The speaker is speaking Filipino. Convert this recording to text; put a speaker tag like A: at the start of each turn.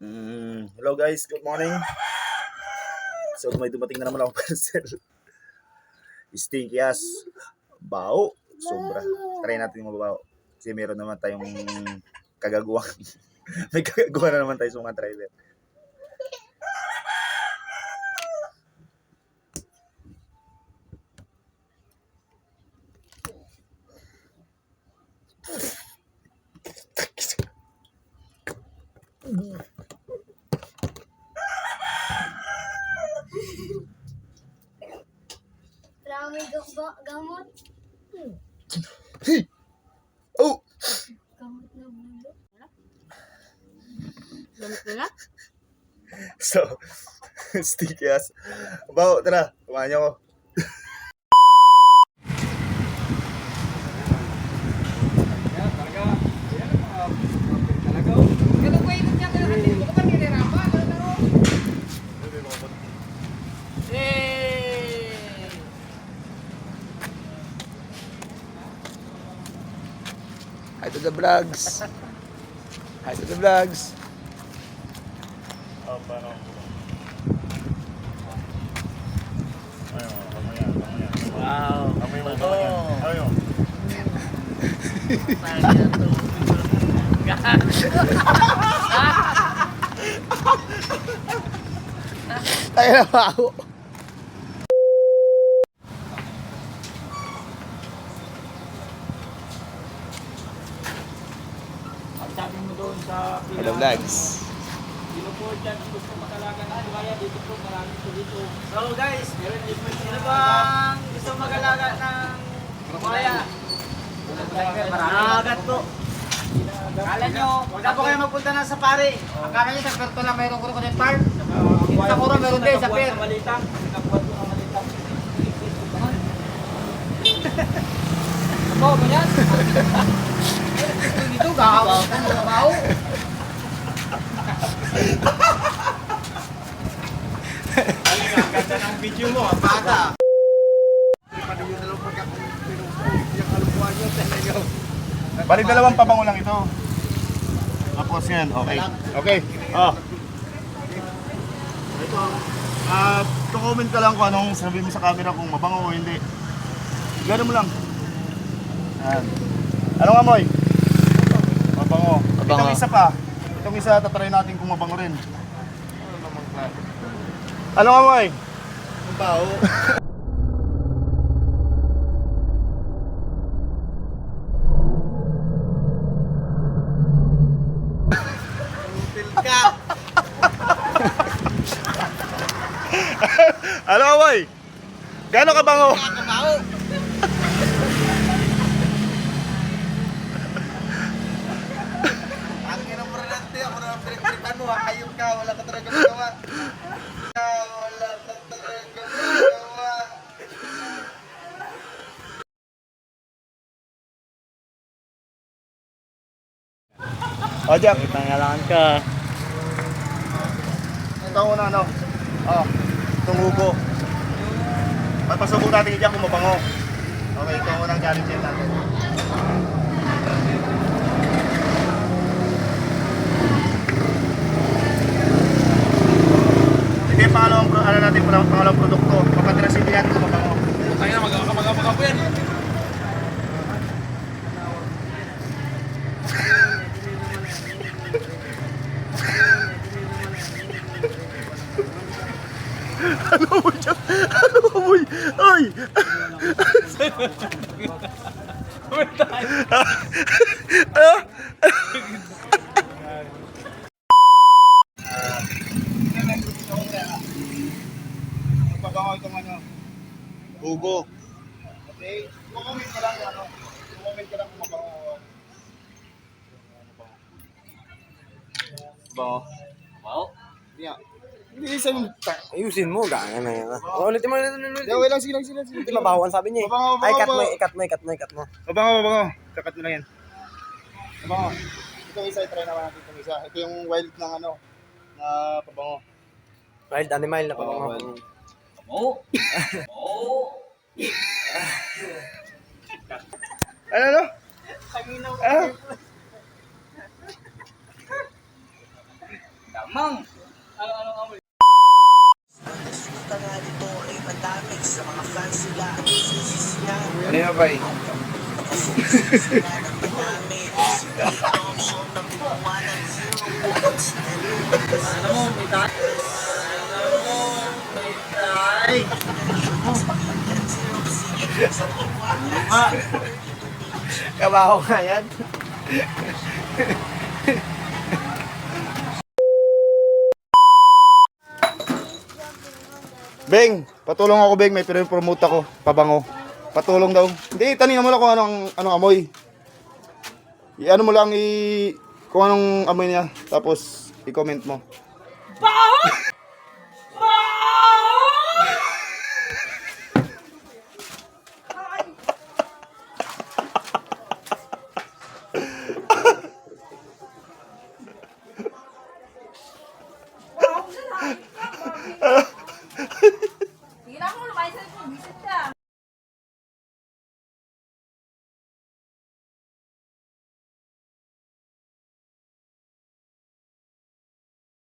A: Hello guys, good morning. So may dumating na naman ako parcel. Stinky ass. Bao. Sobra. Try natin mababaw. Kasi meron naman tayong kagaguhan. May kagaguhan na naman tayo sa mga driver.
B: Marami gamot.
A: Oh!
B: Gamot na mundo.
C: Gamit nila?
A: So, stinky ass. Bao, tara. Kumain niyo ako. Hi to the vlogs. Hi to the vlogs. Wow. Tayo na ako.
D: Ang sabi mo doon sa
A: Hello vlogs.
D: Dito po dyan, gusto mag-alaga ng buhaya, dito po marami po dito.
C: So guys,
D: Meron din po
C: sino bang gusto mag-alaga ng buhaya? Marami po. Kala nyo, huwag na po kayo magpunta ng safari. Akala nyo sa Puerto lang mayroong crocodile park. Dito sa Coro meron din, sa Pier.
D: Malitang, nakabuhat po ang malitang.
C: Ano ba yan? Dito, gahawak ka ng trabaho.
D: Ang ganda ng video mo, ang bata.
A: Bali dalawang pabango lang ito. Tapos yan, okay. Okay. Oh. Ito. Comment ka lang kung anong sabi mo sa camera kung mabango o hindi. Gano'n mo lang. Yan. Anong amoy? Mabango. Itong isa pa. Itong isa tatry natin kung mabango rin. Anong amoy? Mabaho. Ano amoy? Gano'n kabango?
C: Kabaho.
D: Ang inaporante, ako na pinagpiritan mo, hayop ka, wala ka talaga magawa. Wala ka talaga magawa.
A: O, Jack.
C: Pangalangan ka.
A: Ito una ano? Oh, itong ubo. Papasubok natin dyan kung mabango. Okay, ito ang unang challenge natin. Ito yung pangalawang produkto. Papatirasin din natin kung mabango.
D: Tayo na, mag-aga po yan.
A: Ano mo dyan? Ano mo? Ay! Ah! Pabango itong ano? Ubo. Okay? Comment ka lang ano? Comment ka lang kung mabango. Bango.
D: Wow.
A: Yeah. Hindi isang
C: Ayusin mo, gana na yan. Ulitin mo.
A: yeah, wait lang, sige lang.
C: Hindi mabawan sabi niya.
A: Mabango,
C: Ay,
A: mabango.
C: ikat mo.
A: Mabango. Kakat mo lang yan. Mabango. Itong isa, try naman natin itong isa. Ito yung wild ng ano, na pabango.
C: Wild animal na pabango.
D: Oo. Oo.
A: Ano? Ah?
C: Mang!
D: Ano yun ba eh? Kabaho nga yan.
A: Beng, patulong ako, Beng. May pinopromote ako. Pabango. Patulong daw. Hindi, tanongin mo lang kung anong amoy. I-ano mo lang kung anong amoy niya. Tapos, i-comment mo.